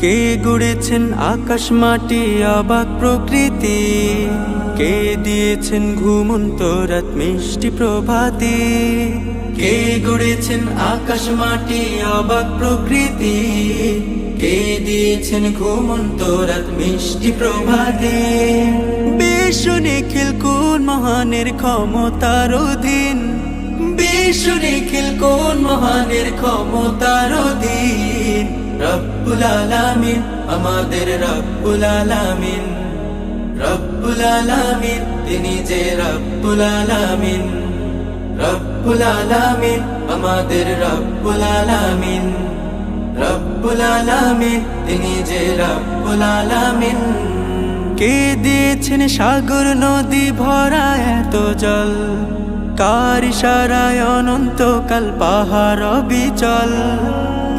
কে গড়েছেন আকাশ মাটি অবাক প্রকৃতি, কে দিয়েছেন ঘুমন্ত রাত মিষ্টি প্রভাতি। কে গড়েছেন আকাশ মাটি অবাক প্রকৃতি, কে দিয়েছেন ঘুমন্ত রাত মিষ্টি প্রভাতি। বিশ্ব নিখিল কোন মহানের ক্ষমতার অধীন, বিশ্ব নিখিল কোন মহানের ক্ষমতার অধীন। রব্বুল আলামিন আমাদের রব্বুল আলামিন, রব্বুল আলামিন তিনি যে রব্বুল আলামিন। রব্বুল আলামিন আমাদের রব্বুল আলামিন, রব্বুল আলামিন তিনি যে রব্বুল আলামিন। কে দিয়েছেন সাগর নদী ভরা এত জল, কার ইশারায় অনন্তকাল পাহাড় অবিচল।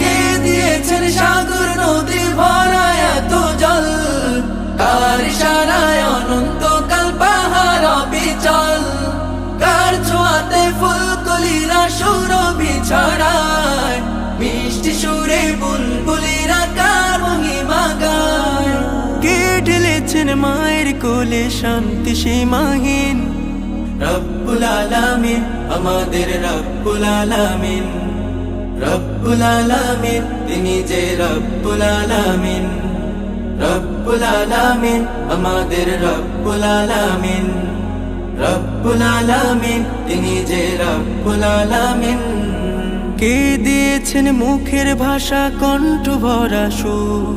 কে দিয়েছেন সাগর নদী ভরা এত জল, কার ইশারায় অনন্তকাল পাহাড় অবিচল। কার ছোঁয়াতে ফুলকলিরা সুরভি ছড়ায়, মিষ্টি সুরে বুলবুলিরা কার মহিমা গায়। কে ঢেলেছেন মায়ের কোলে শান্তি সীমাহীন, রব্বুল আলামিন আমাদের রব্বুল আলামিন। রব্বুল আলামিন তিনি যে রব্বুল আলামিন, রব্বুল আলামিন আমাদের রব্বুল আলামিন। রব্বুল আলামিন তিনি যে রব্বুল আলামিন। কে দিয়েছেন মুখের ভাষা কণ্ঠ ভরা সুর,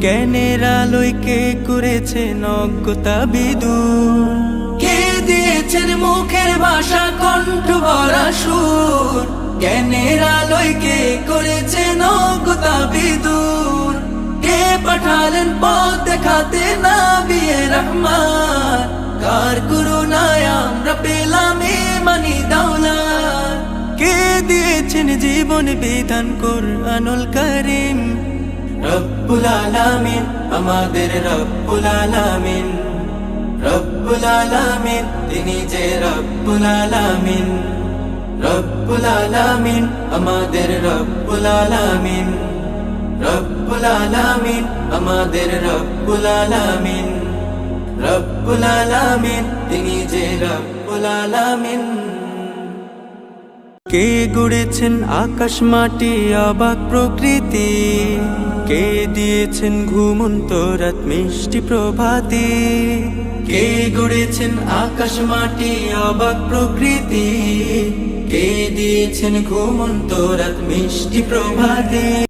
জ্ঞানের আলোয় কে করেছেন অজ্ঞতা বিদূর। কে দিয়েছেন মুখের ভাষা কণ্ঠ ভরা সুর, জ্ঞানের আলোয় কে করেছেন অজ্ঞতা বিদূর। কে পাঠালেন পথ দেখাতে নবিয়ে রহমান, কার করুণায় আমরা পেলাম ইমানি দৌলত। কে দিয়েছেন জীবন বিধান কুরআনুল কারীম, রব্বুল আলামিন আমাদের রব্বুল আলামিন। রব্বুল আলামিন তিনি যে রব্বুল আলামিন, রব্বুল আলামিন আমাদের রব্বুল আলামিন। রব্বুল আলামিন আমাদের রব্বুল আলামিন, রব্বুল আলামিন তিনি যে রব্বুল আলামিন। কে গড়েছেন আকাশ মাটি অবাক প্রকৃতি, কে দিয়েছেন ঘুমন্ত রাত মিষ্টি প্রভাতি। কে গড়েছেন আকাশ মাটি অবাক প্রকৃতি, কে দিয়েছেন ঘুমন্ত রাত মিষ্টি প্রভাতি।